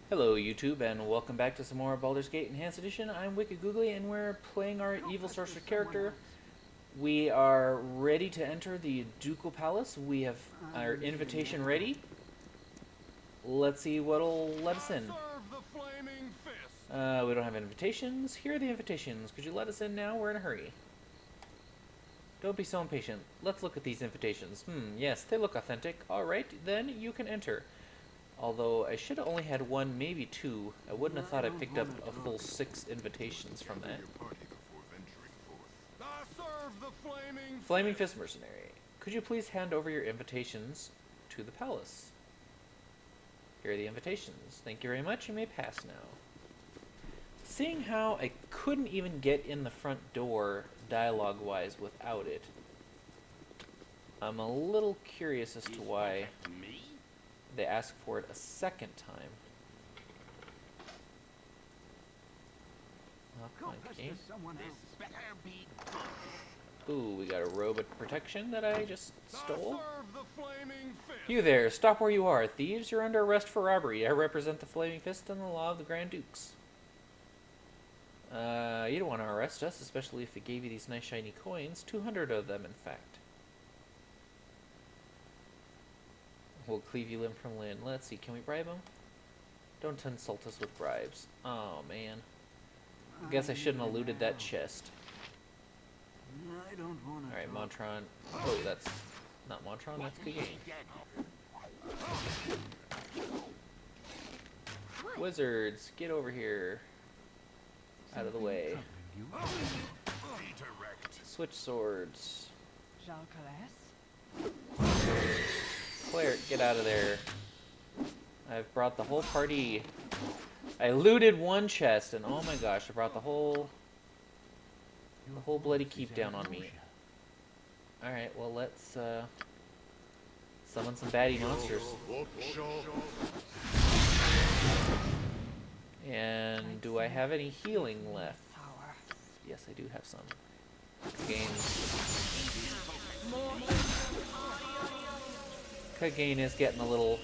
Hello YouTube and welcome back to some more Baldur's Gate Enhanced Edition. I'm Wicked Googly and we're playing our evil sorcerer character. We are ready to enter the Ducal Palace. We have our invitation ready. Let's see what'll let us in. We don't have invitations. Here are the invitations. Could you let us in now? We're in a hurry. Don't be so impatient. Let's look at these invitations. Yes, they look authentic. Alright, then you can enter. Although I should have only had one, maybe two. I wouldn't have thought I picked up a full 6 invitations from that. Flaming Fist Mercenary. Could you please hand over your invitations to the palace? Here are the invitations. Thank you very much. You may pass now. Seeing how I couldn't even get in the front door dialogue-wise without it, I'm a little curious as to why they ask for it a second time. Oh, come on, game. Ooh, we got a robe of protection that I just stole. You there, stop where you are. Thieves, you're under arrest for robbery. I represent the Flaming Fist and the law of the Grand Dukes. You don't want to arrest us, especially if we gave you these nice shiny coins. 200 of them, in fact. We'll cleave you limb from limb. Let's see, can we bribe him? Don't insult us with bribes. Oh, man. I guess I shouldn't have looted that chest. Alright, Montron. Oh, that's not Montron, that's Kagane. Wizards, get over here. Out of the way. Switch swords. Cleric, get out of there. I've brought the whole party. I looted one chest, and oh my gosh, I brought the whole bloody keep down on me. Alright, well let's summon some baddie monsters. And do I have any healing left? Yes, I do have some. Kagane is getting a little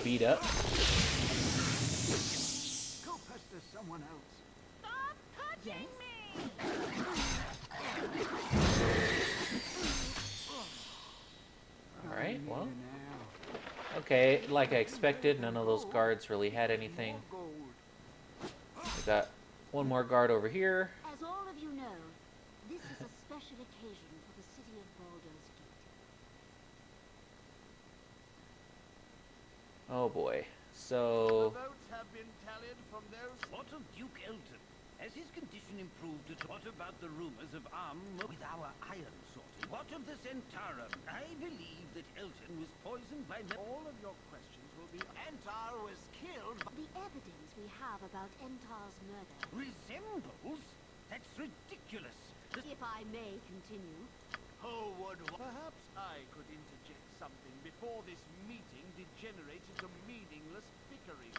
beat up. Go pester someone else. Stop touching me! Alright, well. Okay, like I expected, none of those guards really had anything. We got one more guard over here. As all of you know, this is a special occasion for the city of Baldur's Gate. Oh boy. So The votes have been tallied from those. What of Duke Elton? Has his condition improved at all? What about the rumors of arm with our iron sorting? What of the Centarum? I believe that Elton was poisoned by All of your questions will be. Antar was killed. The evidence we have about Entar's murder, resembles? That's ridiculous. if I may continue, Oh, perhaps I could interject something before this meeting degenerates into meaningless bickering.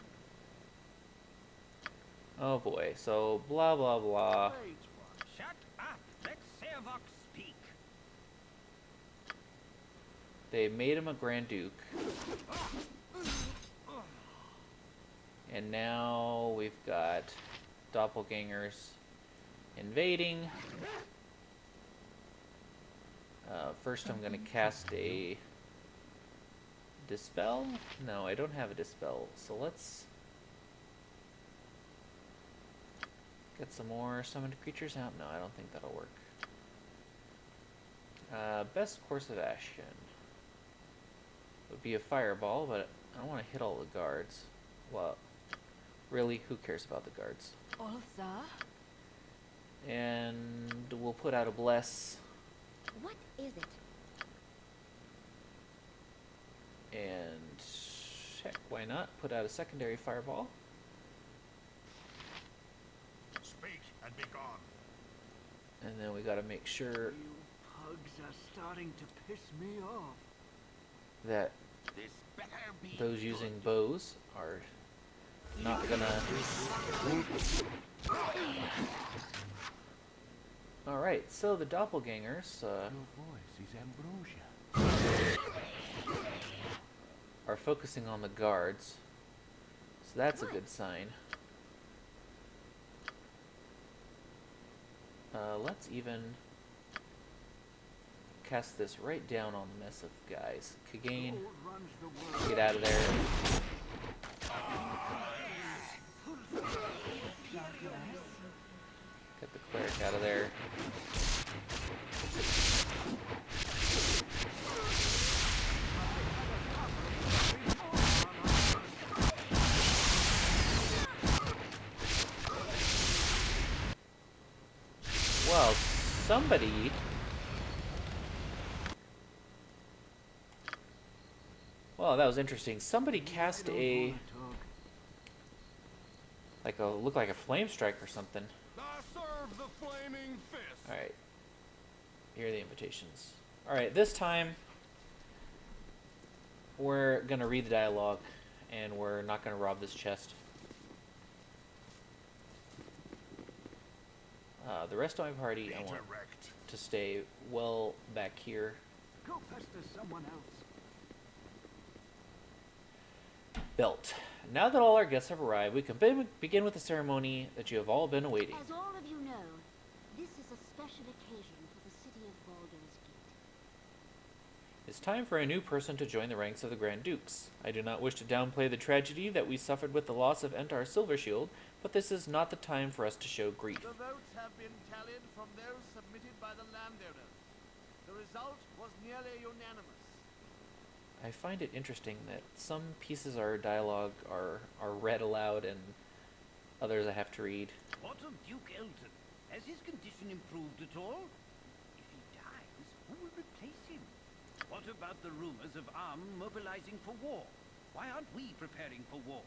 oh boy, so blah blah blah. Wait one. Shut up! Let Servox speak. They made him a Grand Duke. And now we've got doppelgangers invading. First I'm gonna cast a Dispel? No, I don't have a Dispel, so let's get some more summoned creatures out. No, I don't think that'll work. Best course of action would be a fireball, but I don't want to hit all the guards. Well, really, who cares about the guards? And we'll put out a bless. what is it? And heck, why not? Put out a secondary fireball. Speak and be gone. And then we gotta make sure You pugs are starting to piss me off. that This better be those using bows are not gonna... Alright, so the doppelgangers, Your voice is ambrosia. are focusing on the guards. So that's a good sign. Let's even cast this right down on the mess of guys. Kagain, get out of there. Get the cleric out of there. Well, somebody... Well, that was interesting. Somebody cast a... looked like a flame strike or something. I serve the flaming fist. Alright. Here are the invitations. Alright, this time we're gonna read the dialogue and we're not gonna rob this chest. The rest of my party, I want Direct. to stay well back here. Go pester someone else. Belt. Now that all our guests have arrived, we can begin with the ceremony that you have all been awaiting. As all of you know, this is a special occasion for the city of Baldur's Gate. It's time for a new person to join the ranks of the Grand Dukes. I do not wish to downplay the tragedy that we suffered with the loss of Entar's Silvershield, but this is not the time for us to show grief. The votes have been tallied from those submitted by the landowners. The result was nearly unanimous. I find it interesting that some pieces of our dialogue are read aloud and others I have to read. What of Duke Elton? Has his condition improved at all? If he dies, who will replace him? What about the rumors of Arm mobilizing for war? Why aren't we preparing for war?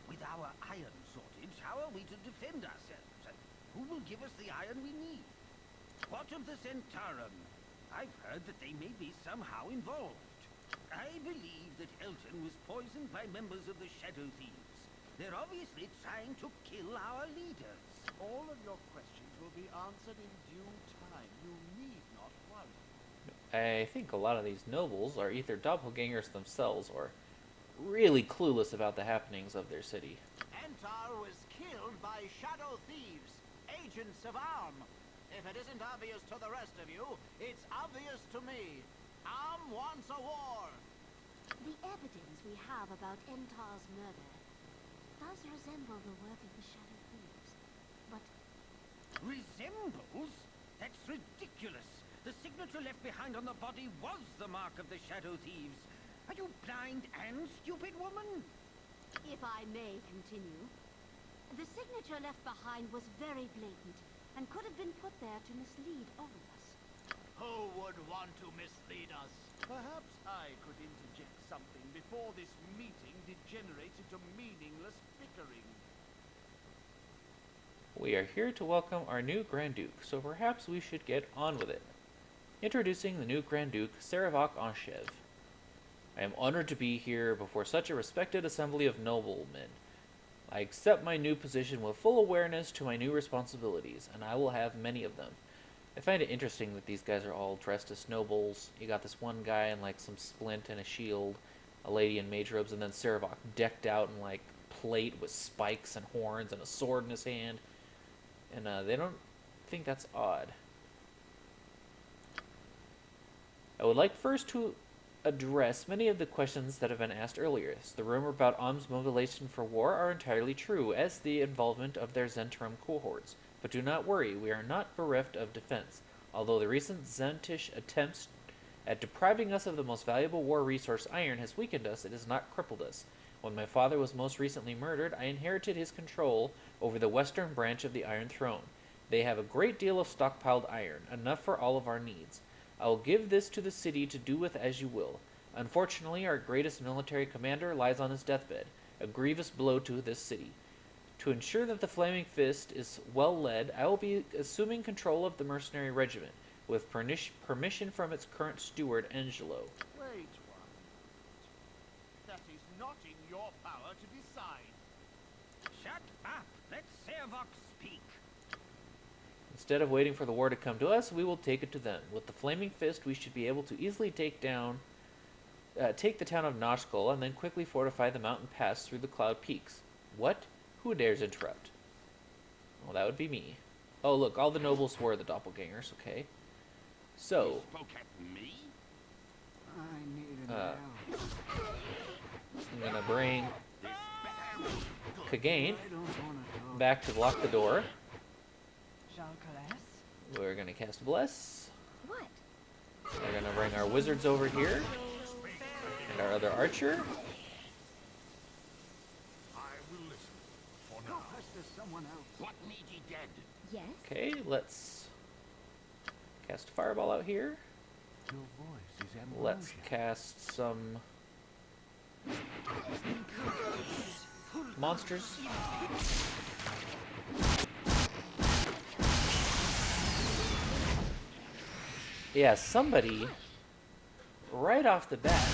With our iron shortage, how are we to defend ourselves? And who will give us the iron we need? What of the Centarum? I've heard that they may be somehow involved. I believe that Elton was poisoned by members of the Shadow Thieves. They're obviously trying to kill our leaders. All of your questions will be answered in due time. You need not worry. I think a lot of these nobles are either doppelgangers themselves or really clueless about the happenings of their city. Entar was killed by Shadow Thieves, agents of Arm. If it isn't obvious to the rest of you, it's obvious to me. Arm wants a war. The evidence we have about Entar's murder does resemble the work of the Shadow Thieves. But Resembles? That's ridiculous. The signature left behind on the body was the mark of the Shadow Thieves. Are you blind and stupid, woman? if I may continue, the signature left behind was very blatant and could have been put there to mislead all of us. Who would want to mislead us? Perhaps I could interject something before this meeting degenerates into meaningless bickering. We are here to welcome our new Grand Duke, so perhaps we should get on with it. Introducing the new Grand Duke, Sarevok Anshev. I am honored to be here before such a respected assembly of noblemen. I accept my new position with full awareness to my new responsibilities, and I will have many of them. I find it interesting that these guys are all dressed as nobles. You got this one guy in like some splint and a shield, a lady in mage robes, and then Sarevok decked out in like plate with spikes and horns and a sword in his hand. And they don't think that's odd. I would like first to address many of the questions that have been asked earlier. The rumor about Om's mobilization for war are entirely true, as the involvement of their Zhentarim cohorts. But do not worry, we are not bereft of defense. Although the recent Zentish attempts at depriving us of the most valuable war resource, iron, has weakened us, it has not crippled us. When my father was most recently murdered, I inherited his control over the western branch of the Iron Throne. They have a great deal of stockpiled iron, enough for all of our needs. I will give this to the city to do with as you will. Unfortunately, our greatest military commander lies on his deathbed, a grievous blow to this city. To ensure that the Flaming Fist is well led, I will be assuming control of the mercenary regiment, with permission from its current steward, Angelo. Wait one. That is not in your power to decide. Shut up! Let Sarevok speak. Instead of waiting for the war to come to us, we will take it to them. With the Flaming Fist, we should be able to easily take down take the town of Noshkul and then quickly fortify the mountain pass through the cloud peaks. What? Who dares interrupt? Well, that would be me. Oh, look, all the nobles were the doppelgangers, okay. So, Spoke at me? I need an Uh, help. I'm gonna bring Kagain I don't want to talk. back to block the door. Jalcalas? We're gonna cast Bless. What? We're gonna bring our wizards over here. And our other archer. I will listen. For Go now. pester someone else. What need ye dead? Yes? Okay, let's cast a fireball out here. Your voice is ambrosia. Let's cast some monsters. Yeah, somebody right off the bat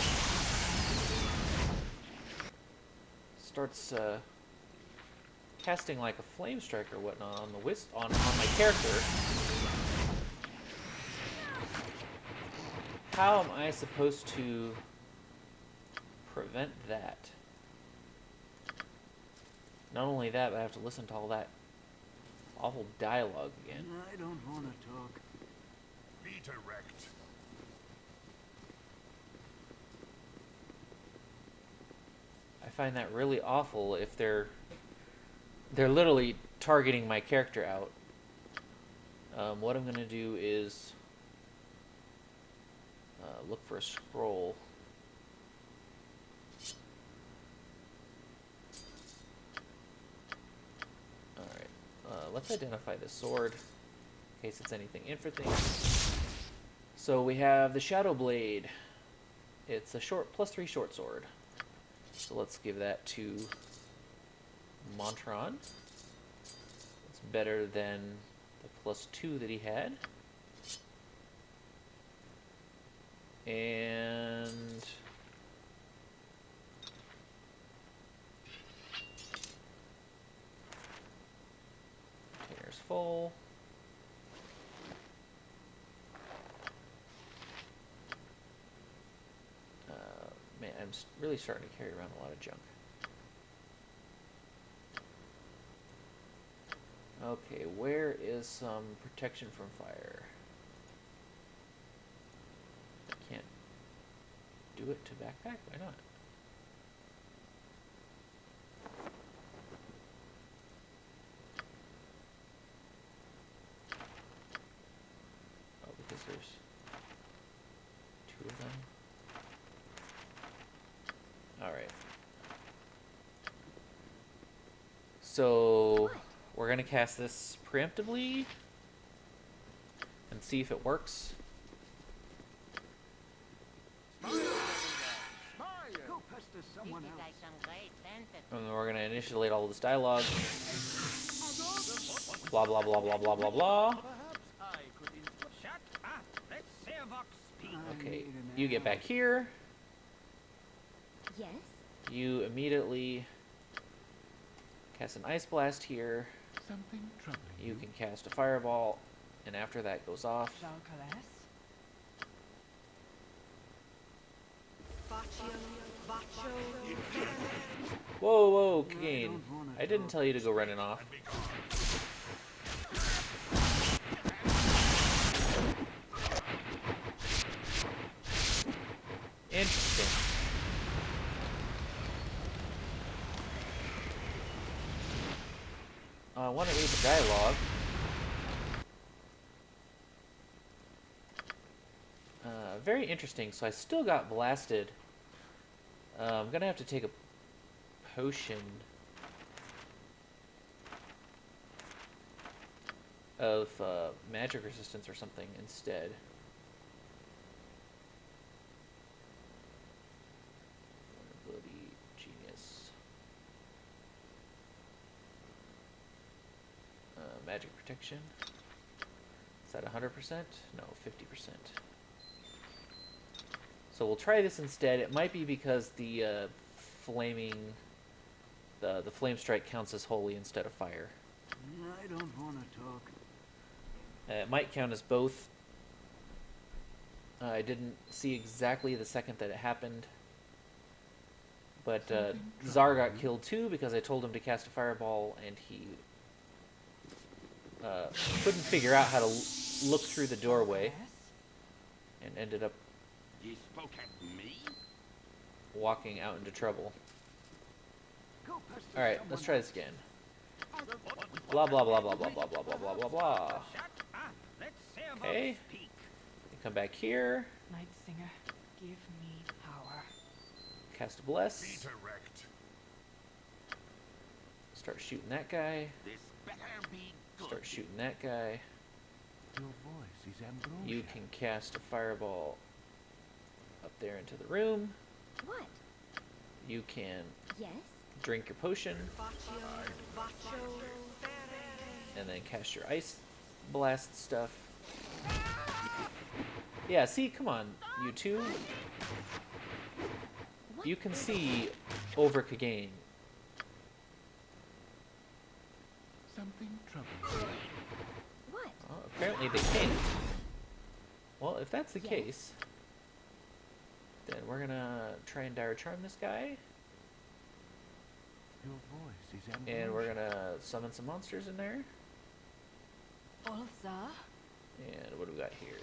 starts casting like a flame strike or whatnot on the on my character. How am I supposed to prevent that? Not only that, but I have to listen to all that awful dialogue again. I don't want to talk. Be direct. I find that really awful if they're literally targeting my character out. What I'm gonna do is look for a scroll. Alright, let's identify the sword in case it's anything interesting. So we have the Shadow Blade. It's a +3 short sword. So let's give that to Montron. It's better than the +2 that he had. And container's full. Man, I'm really starting to carry around a lot of junk. Okay, where is some protection from fire? I can't do it to backpack? Why not? Oh, because there's 2 of them. Alright. So, we're going to cast this preemptively and see if it works. Go pester someone else. And then we're going to initiate all this dialogue. Blah, blah, blah, blah, blah, blah, blah. Perhaps I could Shut up! Let Servox speak. I Okay, need an you get help. back here. Yes? You immediately cast an Ice Blast here. Something troubling You can cast a Fireball, and after that goes off. Jalcalas? Whoa, whoa, I Kane. don't wanna I didn't talk. tell you to go running off. and be gone. Interesting. I want to read the dialogue. Very interesting. So I still got blasted. I'm gonna have to take a potion of magic resistance or something instead. Vulnerability, genius. Magic protection. Is that 100%? No, 50%. So we'll try this instead. It might be because the flaming, the flame strike counts as holy instead of fire. I don't want to talk. It might count as both. I didn't see exactly the second that it happened. But Zar got killed too because I told him to cast a fireball and he couldn't figure out how to look through the doorway Yes. and ended up You spoke at me? walking out into trouble. Go pester Alright, someone let's try this else. again. As Blah blah blah blah blah blah blah blah blah blah blah. Shut up! Let Servox Okay. speak. You come back here, Night Singer, give me power. cast a bless, Beta wrecked. start shooting that guy, This better be good. start shooting that guy. Your voice is ambrosia. You can cast a fireball up there into the room. what? You can Yes? drink your potion and then cast your ice blast stuff. Yeah, see, come on, you two. What? You can see over Kagain. Something troubling. What? Well, apparently they can't. Well, if that's the Yes. case, then we're gonna try and dire charm this guy, Your voice is ambrosia. and we're gonna summon some monsters in there. Ulza? And what do we got here?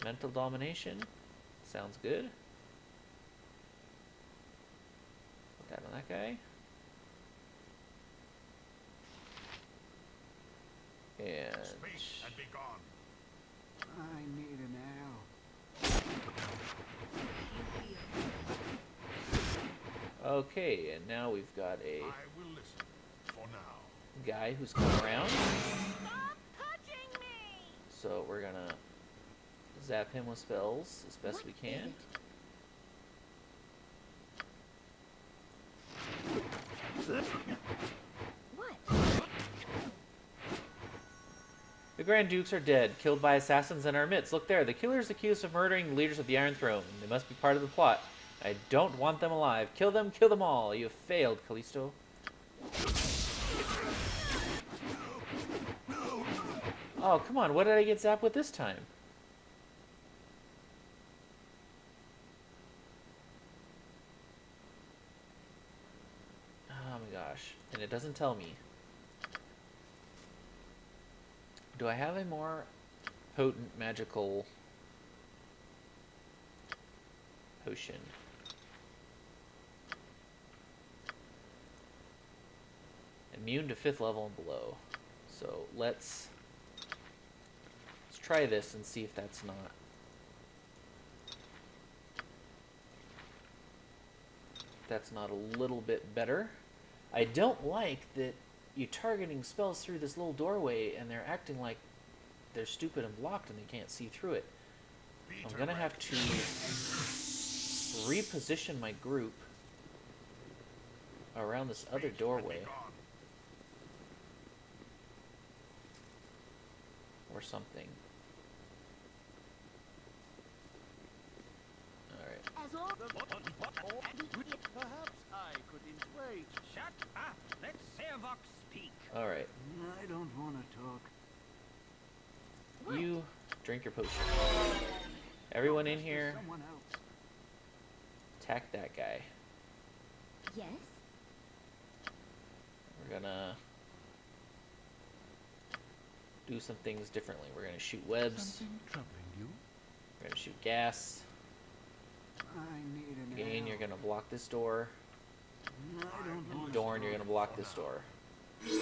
Mental domination. Sounds good. Put that on that guy. And Speak and be gone. I need an arrow. okay, and now we've got a I will listen. For now. guy who's come around. Stop touching me! So we're gonna zap him with spells as best What we is can. it? What? The Grand Dukes are dead, killed by assassins in our midst. Look there, the killer is accused of murdering the leaders of the Iron Throne. They must be part of the plot. I don't want them alive. Kill them all. You have failed, Callisto. Oh, come on, what did I get zapped with this time? Oh my gosh, and it doesn't tell me. Do I have a more potent magical potion? Immune to 5th level and below. So let's try this and see if that's not. That's not a little bit better. I don't like that you're targeting spells through this little doorway and they're acting like they're stupid and blocked and they can't see through it. I'm gonna have to reposition my group around this other doorway or something. Alright. As all Perhaps I could wait. Shut up! Let Servox speak. Alright. I don't want to talk. What? You drink your potion. Everyone in here, Someone else. attack that guy. Yes? We're gonna do some things differently. We're gonna shoot webs. Something troubling you? We're gonna shoot gas. I need an Again, arrow. you're gonna block this door. I don't want to Dorn, you're gonna block this door. You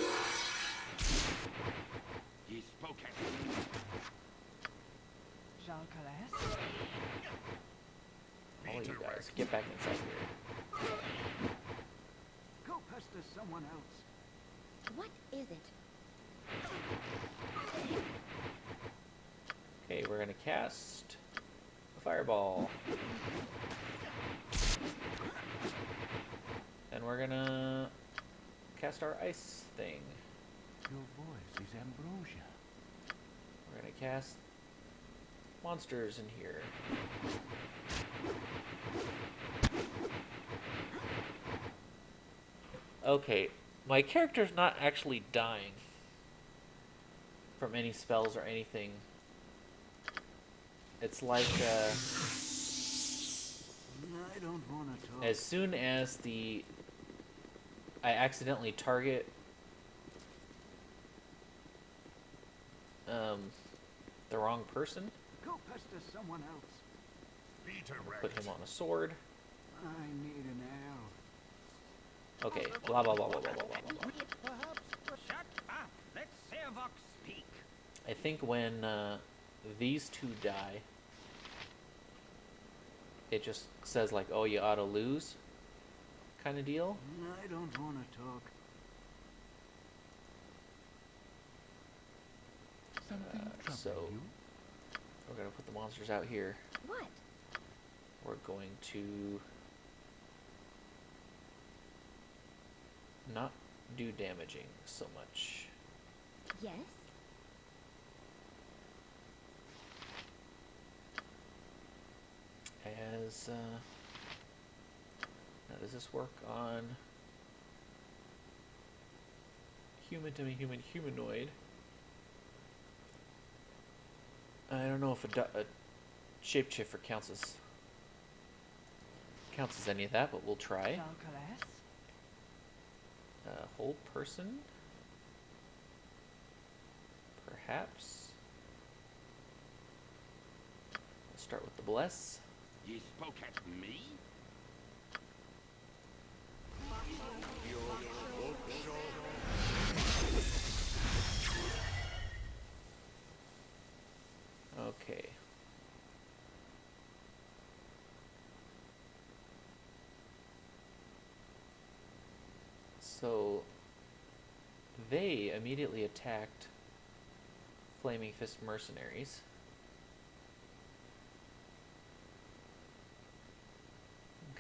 spoke at me. Jalcales? All of you guys, get back inside here. Go pester someone else. What is it? Okay, we're gonna cast a fireball. And we're gonna cast our ice thing. Your voice is ambrosia. We're gonna cast monsters in here. Okay, my character's not actually dying from any spells or anything. It's like I don't want to talk. as soon as I accidentally target the wrong person, Go pester someone else. Be direct. put him on a sword. I need an ale. Okay, blah blah blah blah blah blah blah blah. Perhaps. Shut up! Let Servox speak. I think when these two die, it just says like, "Oh, you ought to lose," kind of deal. I don't want to talk. Something troubling So you? we're gonna put the monsters out here. What? We're going to not do damaging so much. Yes? As now, does this work on human to human humanoid? I don't know if a shapeshifter counts as any of that, but we'll try. Jalcales? Whole person, perhaps. Let's start with the bless. Ye spoke at me? Okay. So they immediately attacked Flaming Fist mercenaries.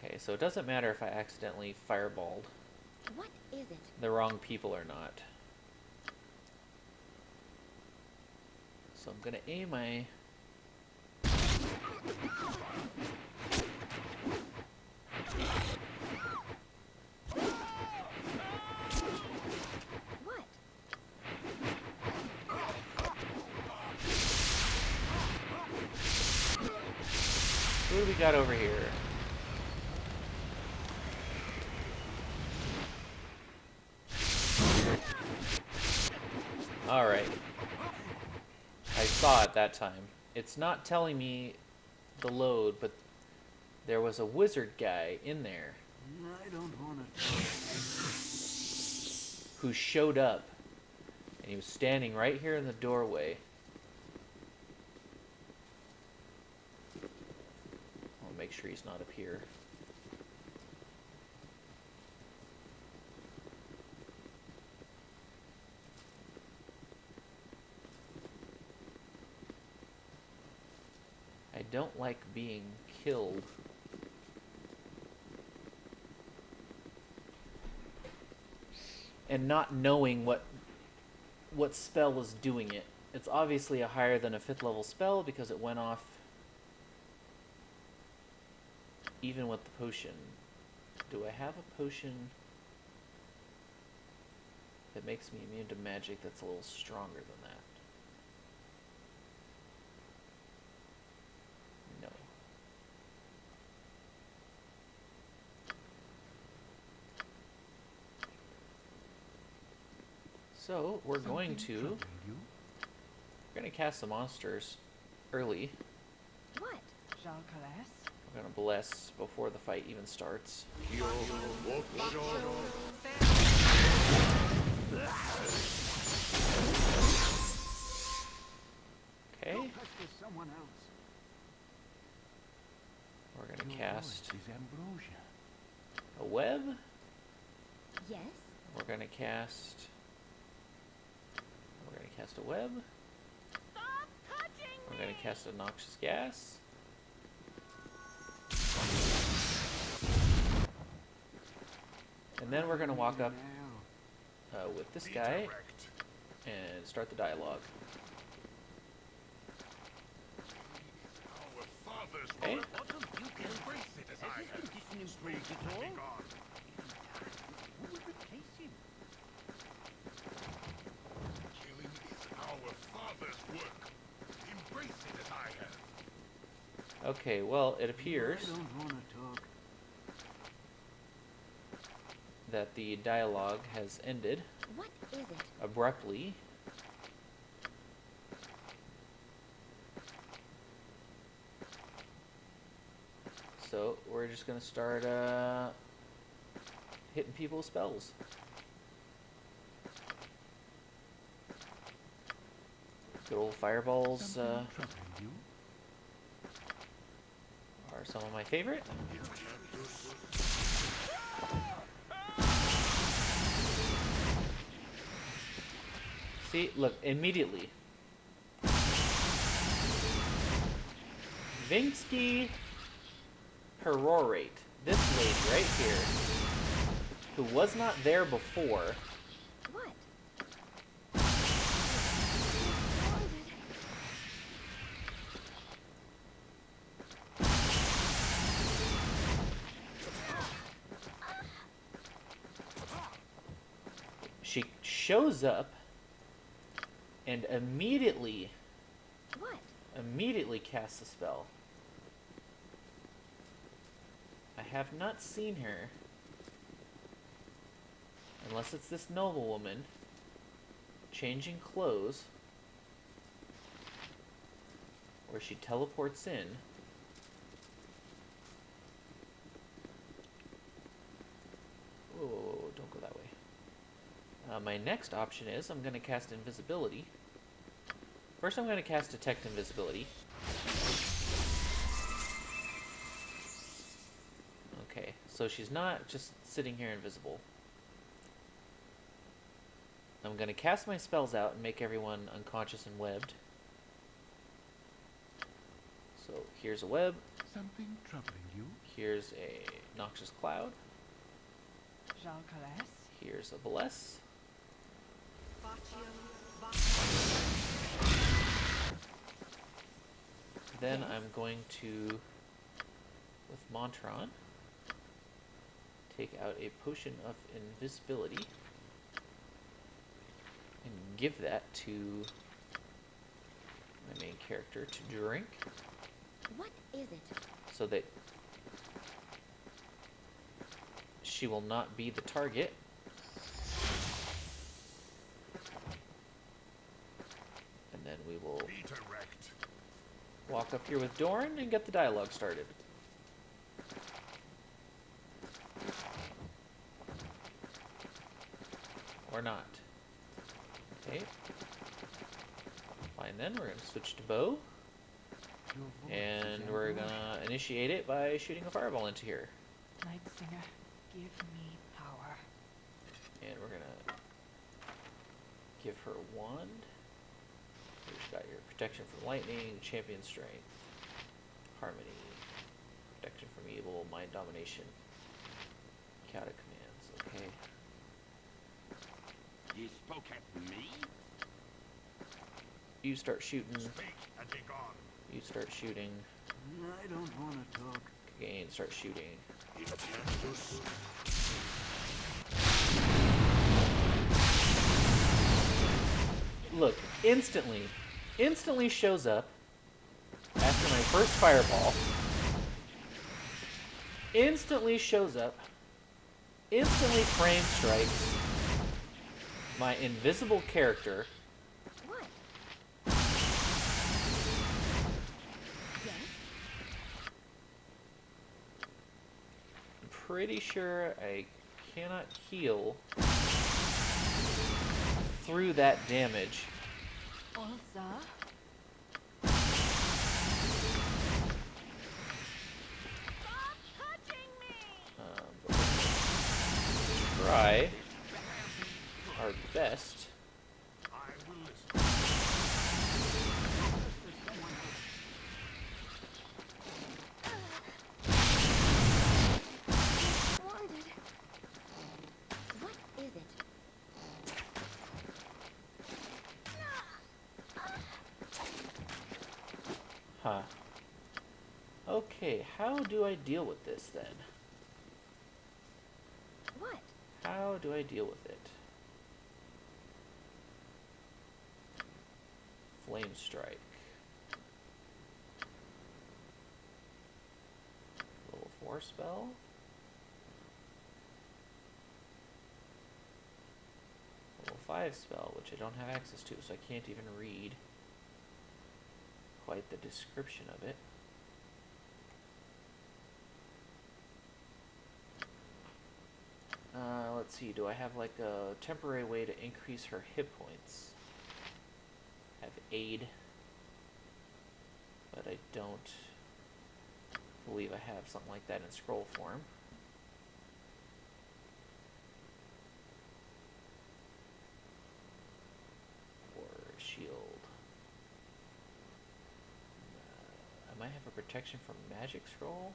Okay, so it doesn't matter if I accidentally fireballed What is it? the wrong people or not. So I'm gonna aim my What? Who do we got over here? Alright. I saw it that time. It's not telling me the load, but there was a wizard guy in there I don't want to talk. who showed up. And he was standing right here in the doorway. I'll make sure he's not up here. I don't like being killed. And not knowing what spell is doing it. It's obviously a higher than a 5th level spell because it went off even with the potion. Do I have a potion that makes me immune to magic that's a little stronger than that? No. So we're going Something to troubling you? cast the monsters early. What? Jalcales? We're gonna bless before the fight even starts. Okay, Go pester someone else. we're gonna Your cast voice is ambrosia. a web. Yes? We're gonna cast a web. Stop touching We're gonna cast a noxious gas. And then we're gonna walk up with this Be guy direct. and start the dialogue. Our father's Okay. work. What of you can Embrace it as I Has have. his condition improved at all? Be gone. Who will replace him? Killing is our father's work. Embrace it as I have. Okay, well, it appears I don't want to talk. that the dialogue has ended What is it? abruptly. So we're just gonna start hitting people with spells. Good old fireballs Something troubling you? are some of my favorite. See, look, immediately. Vinsky Perorate, this lady right here, who was not there before, What? she shows up and immediately casts a spell. I have not seen her, unless it's this noblewoman changing clothes, or she teleports in. Oh, don't go that way. My next option is I'm going to cast Invisibility. First I'm going to cast Detect Invisibility. Okay, so she's not just sitting here invisible. I'm going to cast my spells out and make everyone unconscious and webbed. So here's a web. Something troubling you? Here's a Noxious Cloud. Jean Calais. Here's a Bless. Then I'm going to, with Montron, take out a Potion of Invisibility and give that to my main character to drink, What is it? so that she will not be the target. And then we will Be direct. walk up here with Doran and get the dialogue started. Or not. Okay. Fine then, we're going to switch to bow. Your voice And is we're ambiguous. going to initiate it by shooting a fireball into here. Night Singer, give me power. And we're going to give her a wand. You've got your protection from lightning, champion strength, harmony, protection from evil, mind domination, Kata commands. Okay. You spoke at me? You start shooting. Speak and be gone. You start shooting. I don't want to talk. Again, start shooting. Look, instantly shows up after my first fireball. Instantly shows up. Instantly frame strikes my invisible character. What? Yes? I'm pretty sure I cannot heal through that damage. Elsa? Stop touching me! But we'll try our best. I will listen. Wanted. What is it? Huh. Okay, how do I deal with this then? What? How do I deal with it? Flame strike. 4 spell. Level 5 spell, which I don't have access to, so I can't even read quite the description of it. Let's see, do I have like a temporary way to increase her hit points? I have aid, but I don't believe I have something like that in scroll form. Or shield. I might have a protection from magic scroll.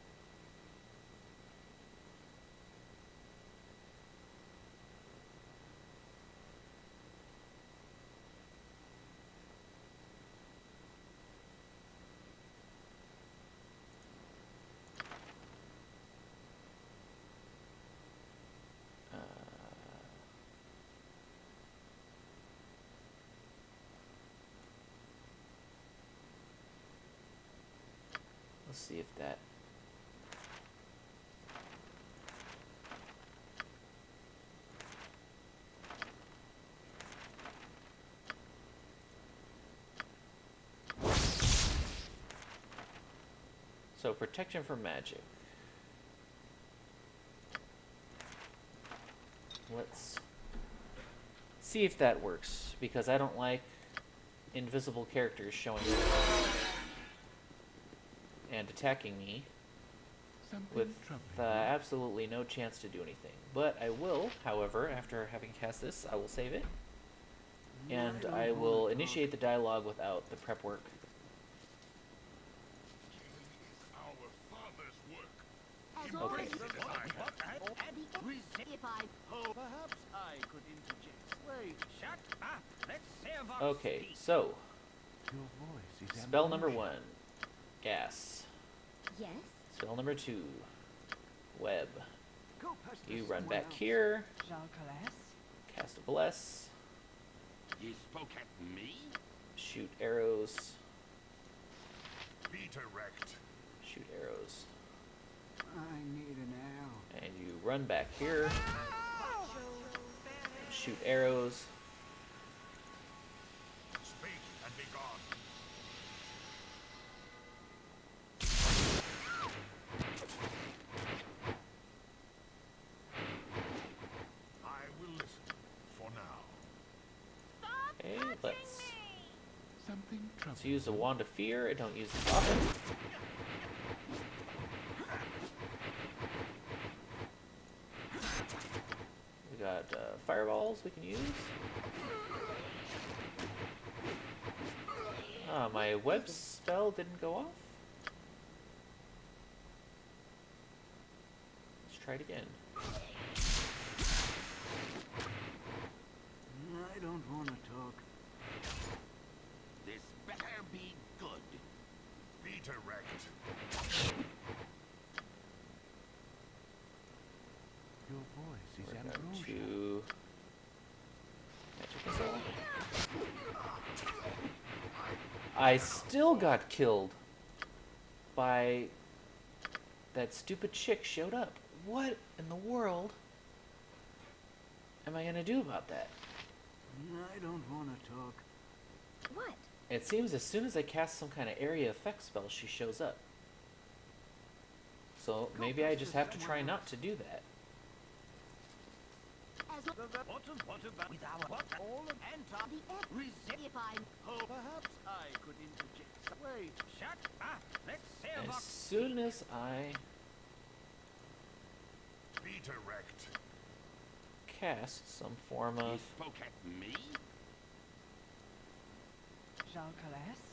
Let's see if that... So, protection from magic. Let's see if that works, because I don't like invisible characters showing up and attacking me with absolutely no chance to do anything. But I will, however, after having cast this, I will save it, and I will initiate the dialogue without the prep work. Our father's work. As Embrace always, it as I have. if I... Oh, perhaps I could interject. Wait. Shut up! Let's Sorc Okay, speak. so, Your voice is spell number 1, gas. Yes? Spell number 2, web. Go pester You run someone back else. here, Jalcales. cast a bless, You spoke at me? shoot arrows, Be direct. shoot arrows, I need an arrow. and you run back here, shoot arrows, Speak and be gone. I will listen for now. okay, let's Something use the Wand of Fear. I don't use this often. We got fireballs we can use. Ah, my web spell didn't go off. Let's try it again. I don't want to talk. This better be good. Be direct. Your voice is We're going ambrosia. to magic missile. I still got killed by that stupid chick showed up. What in the world am I gonna do about that? I don't want to talk. What? It seems as soon as I cast some kind of area effect spell, she shows up. So maybe I just have to try not to do that. As The What about with our what? all of the F... If I... Oh, perhaps I could interject. Wait. Shut up! Let's As Sorc soon as I Be direct. cast some form You of... spoke at me? Jalcales.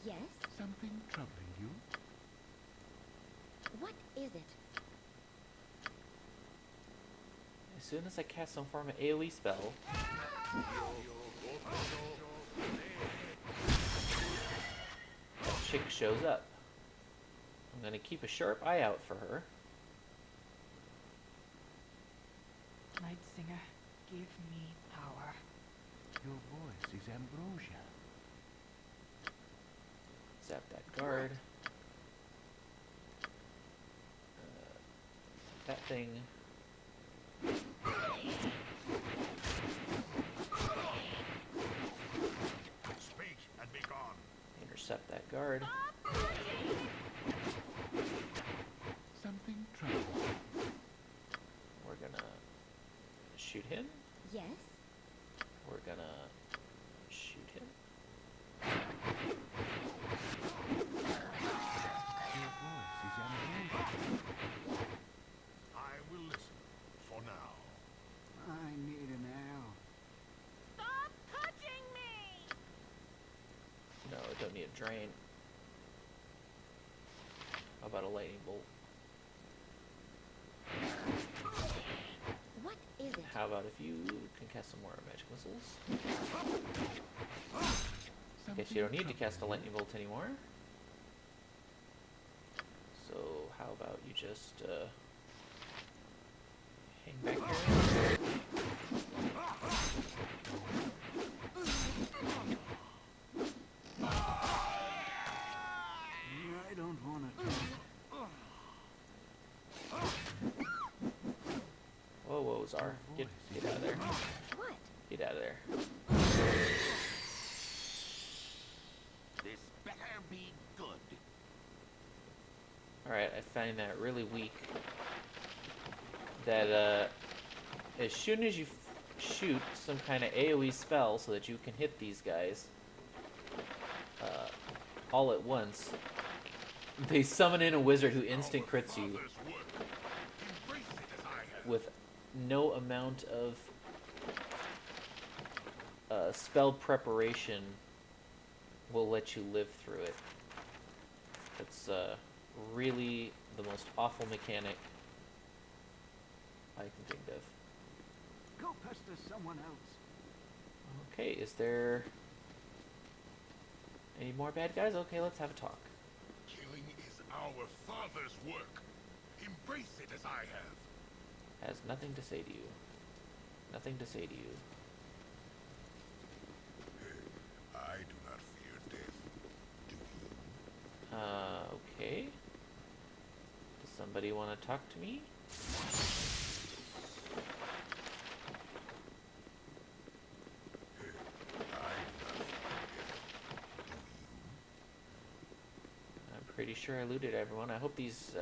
Yes? Something troubling you? What is it? As soon as I cast some form of AoE spell, that chick shows up. I'm gonna keep a sharp eye out for her. Night Singer, give me power. Your voice is ambrosia. Zap that guard. that thing. Speak and be gone. Intercept that guard. Something troubles you. We're gonna shoot him. Yes? We're gonna shoot him. Your voice is unheard. I will listen for now. I need an arrow. Stop touching me! No, I don't need a drain. How about a lightning bolt? What is it? How about if you can cast some more magic missiles? Guess you don't need to cast a lightning bolt anymore. So how about you just hang back here? I don't want to talk. Whoa, whoa, Czar. Get out of there. What? Get out of there. This better be good. Alright, I find that really weak. That, as soon as you shoot some kind of AoE spell so that you can hit these guys all at once, they summon in a wizard who instant crits you Father's work. Embrace it as I have. with no amount of spell preparation will let you live through it. It's really the most awful mechanic I can think of. Go pester someone else. Okay, is there any more bad guys? Okay, let's have a talk. Killing is our father's work. Embrace it as I have. Has nothing to say to you. Nothing to say to you. I do not fear death. Do you? Okay. Does somebody want to talk to me? I'm pretty sure I looted everyone. I hope these,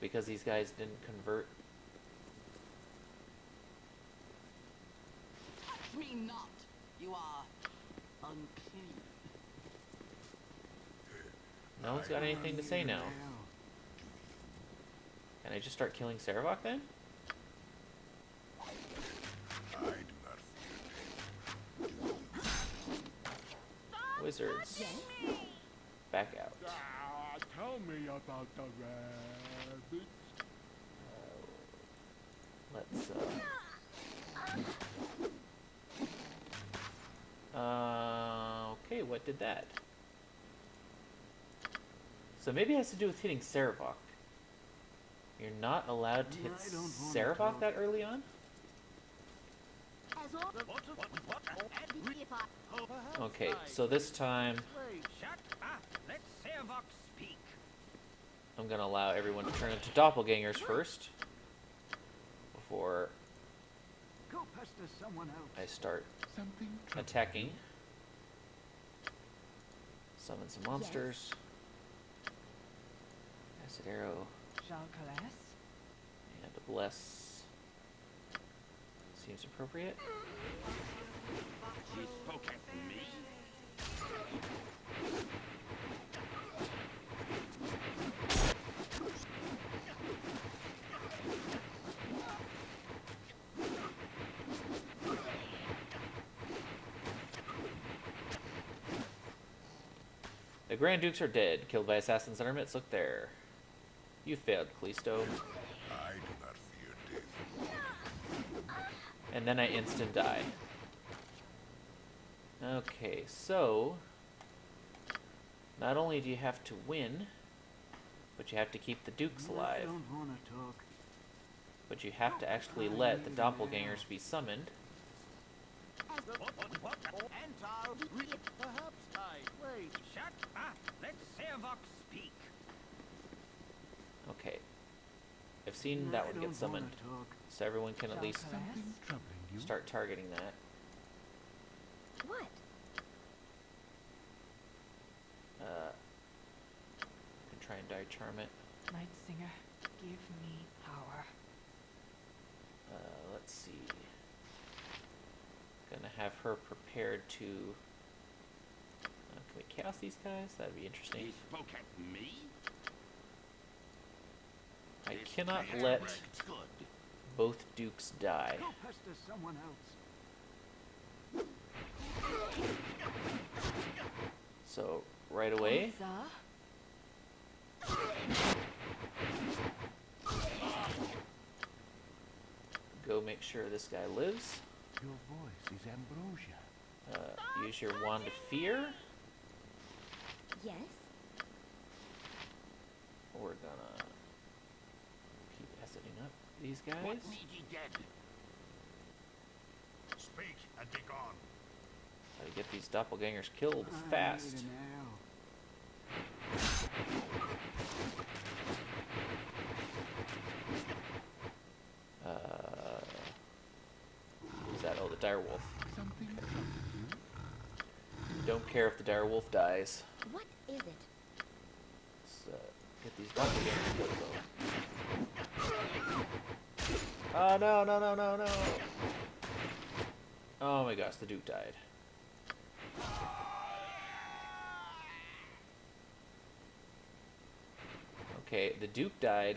because these guys didn't convert. Touch me not. You are unclean. No one's got anything to say now. Can I just start killing Sarevok then? I do not fear death. Wizards. Back out. Tell me about the rabbits. Let's, okay, what did that? So maybe it has to do with hitting Sarevok. You're not allowed to hit I don't wanna Sarevok talk. that early on? As all if I Okay, so this time Shut up! Let Servox speak. I'm gonna allow everyone to turn into doppelgangers first. Before Go pester someone else. I start Something troubles attacking. Summon some monsters. Acid arrow Jalcales? and a bless. Seems appropriate. You spoke at me? The Grand Dukes are dead, killed by assassins in our midst. Look there. You failed, Callisto. I do not fear death. And then I instant die. Okay, so not only do you have to win, but you have to keep the Dukes I alive. don't want to talk. But you have to actually let the doppelgangers be summoned. Enter. Perhaps I wait. Shut up! Let Servox speak. Okay. If I've seen that one get summoned, so everyone can at least Something troubling you? start targeting that. What? Can try and die charm it. Night Singer, give me power. Let's see. Gonna have her prepared to. Can we chaos these guys? That'd be interesting. He spoke at me? I This cannot better let work good. both dukes die. Go pester someone else. So right away, Sir? go make sure this guy lives. Your voice is ambrosia. Use your wand of fear. Yes? We're gonna keep setting up these guys. What need ye dead? Speak and be gone. Gotta get these doppelgangers killed fast. Who's that? Oh, the direwolf. Something troubling you? Don't care if the direwolf dies. What is it? Let's get these doppelgangers killed though. Oh no, no, no, no, no. Oh my gosh, the Duke died. Okay, the Duke died.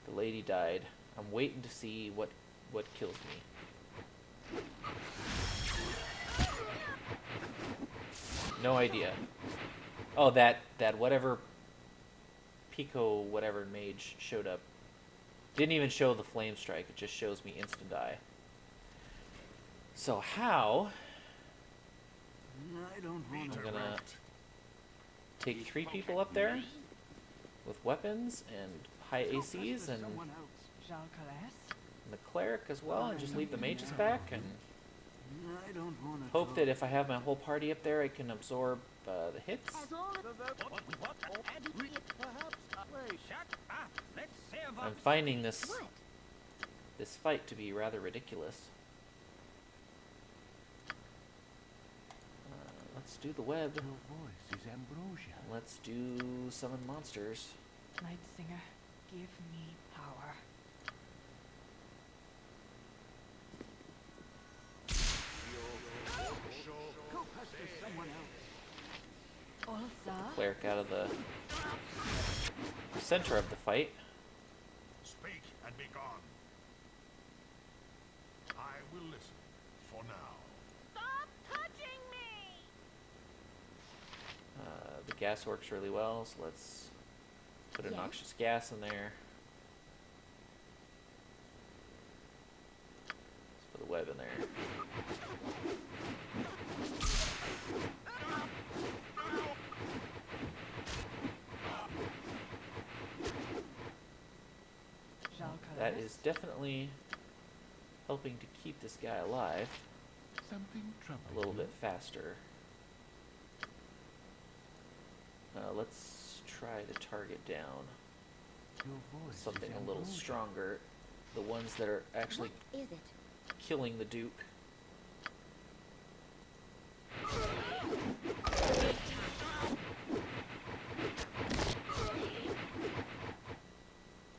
The lady died. I'm waiting to see what kills me. No idea. Oh, that whatever Pico whatever mage showed up. Didn't even show the flame strike. It just shows me instant die. So how? I don't want I'm to. gonna take 3 people up there with weapons and high ACs and Someone else. Jalcales? the cleric as well, and just leave the mages back and I don't want to. hope that if I have my whole party up there, I can absorb the hits. As all Perhaps. Wait. Shut up! Let's serve I'm up. finding this what? fight to be rather ridiculous. Let's do the web. Your voice is ambrosia. Let's do summon monsters. Night Singer, give me power. Go pester someone else. All, sir? Cleric out of the center of the fight. Speak and be gone. I will listen for now. Stop touching me! The gas works really well, so let's put a Yes. noxious gas in there. Let's put a web in there. Jalcales? That is definitely helping to keep this guy alive Something troubling a little you? bit faster. Let's try to target down Your voice something is a little ambrosia. stronger. The ones that are actually What is it? killing the Duke.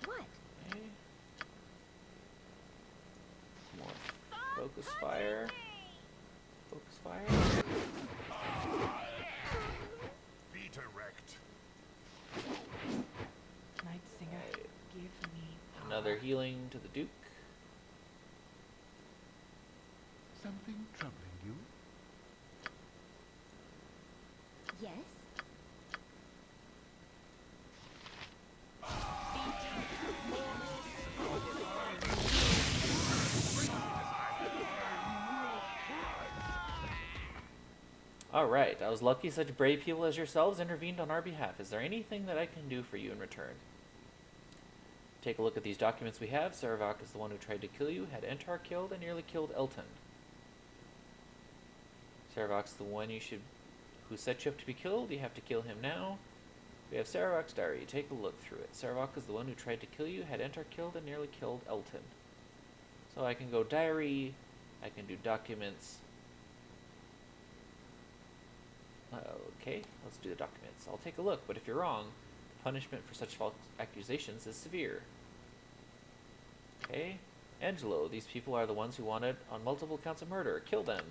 What? Okay. More focus fire. Focus fire. Feet erect. Night Singer, Right. give me power. Another healing to the Duke. Something troubling you? Yes? Alright, I was lucky such brave people as yourselves intervened on our behalf. Is there anything that I can do for you in return? Take a look at these documents we have. Saravak is the one who tried to kill you, had Entar killed, and nearly killed Elton. Saravak's the one who set you up to be killed. You have to kill him now. We have Saravok's diary. Take a look through it. Saravok is the one who tried to kill you, had Enter killed, and nearly killed Elton. So I can go diary, I can do documents. Okay, let's do the documents. I'll take a look, but if you're wrong, the punishment for such false accusations is severe. Okay. Angelo, these people are the ones who wanted on multiple counts of murder. Kill them.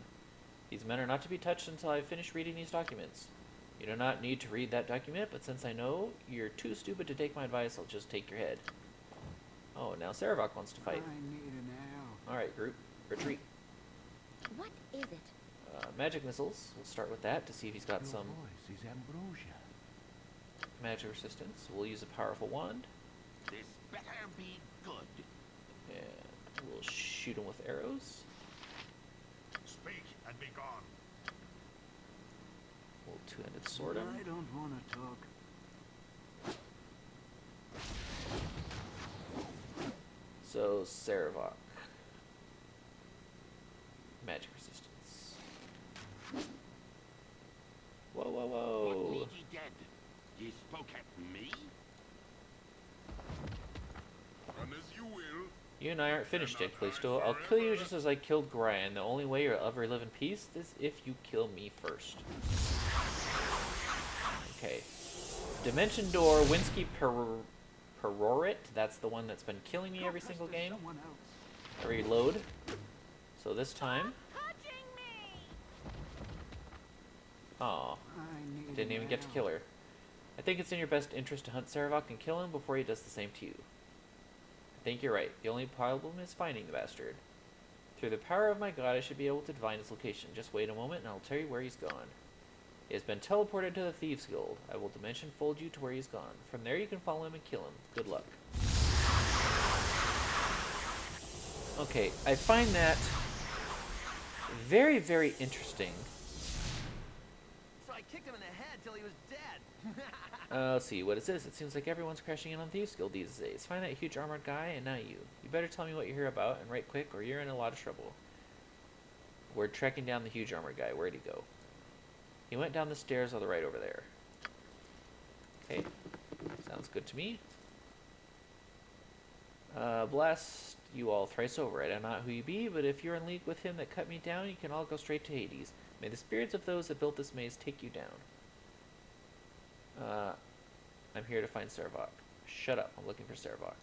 These men are not to be touched until I finish reading these documents. You do not need to read that document, but since I know you're too stupid to take my advice, I'll just take your head. Oh, now Saravok wants to fight. I need an ale. Alright, group. Retreat. What is it? Magic missiles. We'll start with that to see if he's got some voice is ambrosia. magic resistance. We'll use a powerful wand. This better be good. And we'll shoot him with arrows. Speak and be gone. We'll two-handed sword him. I don't want to talk. So, Saravok. Magic resistance. Whoa, whoa, What whoa. need ye dead? Ye spoke at me? Run as you will. You and I aren't finished yet, Callisto. I'll kill you just as I killed Brian. The only way you'll ever live in peace is if you kill me first. Okay. Dimension Door, Winsky Perorit. That's the one that's been killing me every single game. Someone else. I reload. So this time... Aw, I need didn't an even get to ale. kill her. I think it's in your best interest to hunt Saravok and kill him before he does the same to you. I think you're right. The only problem is finding the bastard. Through the power of my god, I should be able to divine his location. Just wait a moment and I'll tell you where he's gone. He has been teleported to the Thieves Guild. I will dimension fold you to where he's gone. From there you can follow him and kill him. Good luck. Okay, I find that very, very interesting. So I kicked him in the head till he was dead. Let's see, what is this? It seems like everyone's crashing in on Thieves Guild these days. Find that huge armored guy, and now you. You better tell me what you hear about, and right quick, or you're in a lot of trouble. We're tracking down the huge armored guy. Where'd he go? He went down the stairs on the right over there. Okay, sounds good to me. Blast you all thrice over. I know not who you be, but if you're in league with him that cut me down, you can all go straight to Hades. May the spirits of those that built this maze take you down. I'm here to find Saravok. Shut up, I'm looking for Saravok.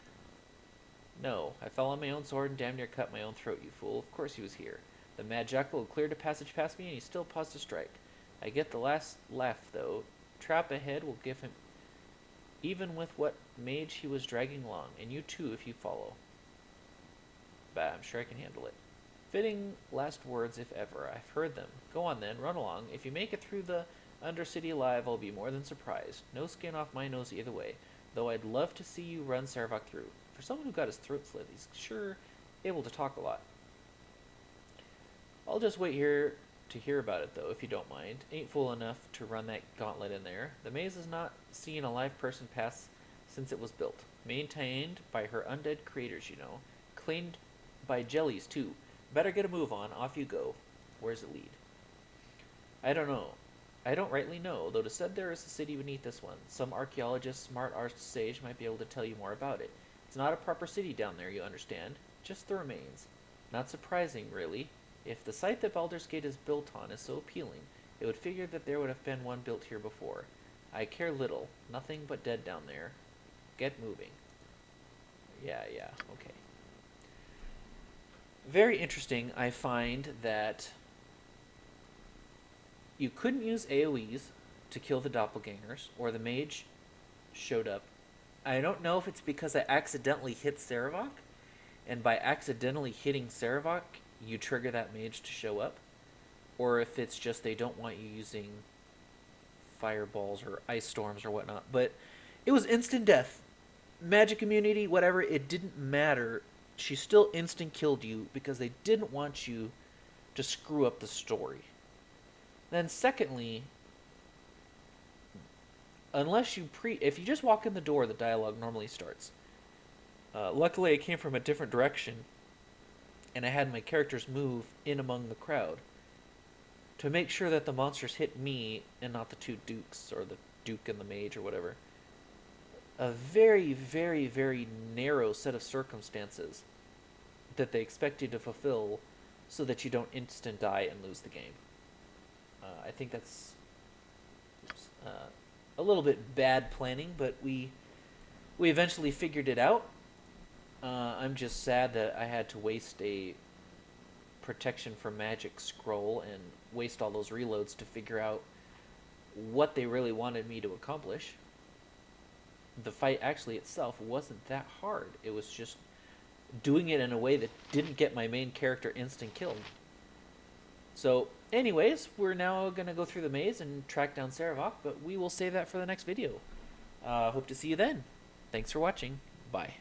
No, I fell on my own sword and damn near cut my own throat, you fool. Of course he was here. The mad jackal cleared a passage past me and he still paused to strike. I get the last laugh, though. Trap ahead will give him... even with what mage he was dragging along, and you too if you follow. Bah, I'm sure I can handle it. Fitting last words if ever. I've heard them. Go on then, run along. If you make it through the Undercity alive, I'll be more than surprised. No skin off my nose either way, though I'd love to see you run Saravok through. For someone who got his throat slit, he's sure able to talk a lot. I'll just wait here to hear about it, though, if you don't mind. Ain't fool enough to run that gauntlet in there. The maze has not seen a live person pass since it was built. Maintained by her undead creators, you know. Cleaned by jellies, too. Better get a move on. Off you go. Where's it lead? I don't know. I don't rightly know, though it is said there is a city beneath this one. Some archaeologist, smart arch sage might be able to tell you more about it. It's not a proper city down there, you understand. Just the remains. Not surprising, really. If the site that Baldur's Gate is built on is so appealing, it would figure that there would have been one built here before. I care little. Nothing but dead down there. Get moving. Yeah, okay. Very interesting, I find that you couldn't use AoEs to kill the doppelgangers, or the mage showed up. I don't know if it's because I accidentally hit Saravok, and by accidentally hitting Saravok, you trigger that mage to show up, or if it's just they don't want you using fireballs or ice storms or whatnot. But it was instant death. Magic immunity, whatever, it didn't matter. She still instant killed you because they didn't want you to screw up the story. Then secondly, unless you if you just walk in the door, the dialogue normally starts. Luckily, I came from a different direction, and I had my characters move in among the crowd to make sure that the monsters hit me and not the two dukes, or the duke and the mage or whatever. a very, very, very narrow set of circumstances that they expect you to fulfill so that you don't instant die and lose the game. I think that's a little bit bad planning, but we eventually figured it out. I'm just sad that I had to waste a protection from magic scroll and waste all those reloads to figure out what they really wanted me to accomplish. The fight actually itself wasn't that hard. It was just doing it in a way that didn't get my main character instant killed. So, anyways, we're now going to go through the maze and track down Sarevok, but we will save that for the next video. Hope to see you then. Thanks for watching. Bye.